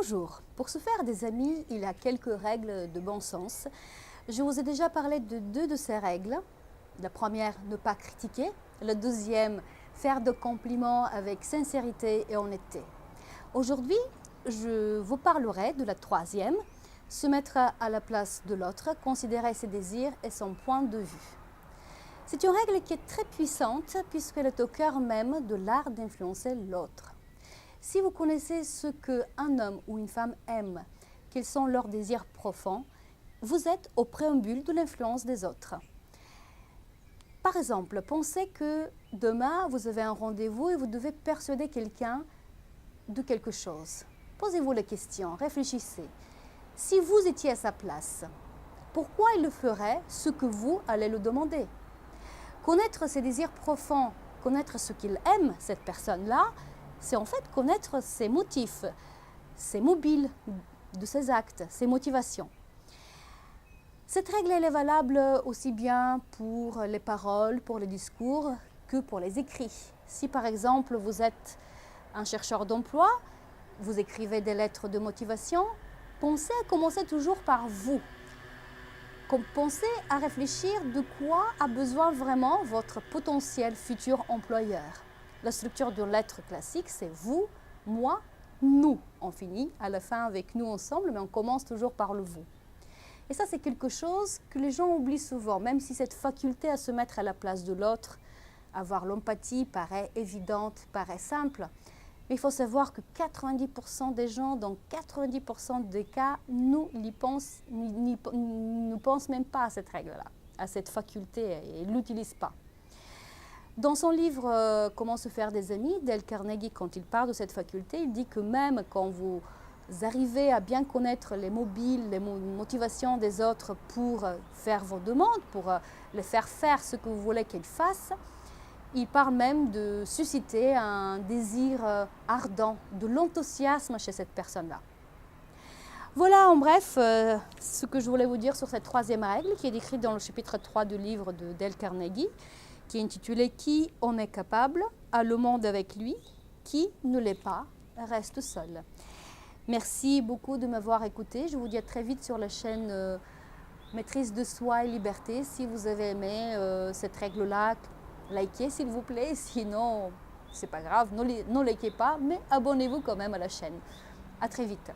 Bonjour, pour se faire des amis, il y a quelques règles de bon sens. Je vous ai déjà parlé de deux de ces règles. La première, ne pas critiquer. La deuxième, faire de compliments avec sincérité et honnêteté. Aujourd'hui, je vous parlerai de la troisième, se mettre à la place de l'autre, considérer ses désirs et son point de vue. C'est une règle qui est très puissante puisqu'elle est au cœur même de l'art d'influencer l'autre. Si vous connaissez ce qu'un homme ou une femme aime, quels sont leurs désirs profonds, vous êtes au préambule de l'influence des autres. Par exemple, pensez que demain, vous avez un rendez-vous et vous devez persuader quelqu'un de quelque chose. Posez-vous la question, réfléchissez. Si vous étiez à sa place, pourquoi il le ferait ce que vous allez le demander? Connaître ses désirs profonds, connaître ce qu'il aime, cette personne-là, c'est en fait connaître ses motifs, ses mobiles de ses actes, ses motivations. Cette règle elle est valable aussi bien pour les paroles, pour les discours, que pour les écrits. Si par exemple vous êtes un chercheur d'emploi, vous écrivez des lettres de motivation, pensez à commencer toujours par vous. Pensez à réfléchir de quoi a besoin vraiment votre potentiel futur employeur. La structure d'une lettre classique, c'est vous, moi, nous. On finit à la fin avec nous ensemble, mais on commence toujours par le vous. Et ça, c'est quelque chose que les gens oublient souvent, même si cette faculté à se mettre à la place de l'autre, avoir l'empathie paraît évidente, paraît simple. Mais il faut savoir que 90% des gens, dans 90% des cas, ne pensent même pas à cette règle-là, à cette faculté, et ne l'utilisent pas. Dans son livre « Comment se faire des amis », Dale Carnegie, quand il parle de cette faculté, il dit que même quand vous arrivez à bien connaître les mobiles, les motivations des autres pour faire vos demandes, pour les faire ce que vous voulez qu'ils fassent, il parle même de susciter un désir ardent, de l'enthousiasme chez cette personne-là. Voilà en bref ce que je voulais vous dire sur cette troisième règle qui est décrite dans le chapitre 3 du livre de Dale Carnegie, qui est intitulé « Qui en est capable a le monde avec lui, qui ne l'est pas reste seul ». Merci beaucoup de m'avoir écouté. Je vous dis à très vite sur la chaîne Maîtrise de soi et liberté. Si vous avez aimé cette règle-là, likez s'il vous plaît. Sinon, c'est pas grave, ne likez pas, mais abonnez-vous quand même à la chaîne. À très vite.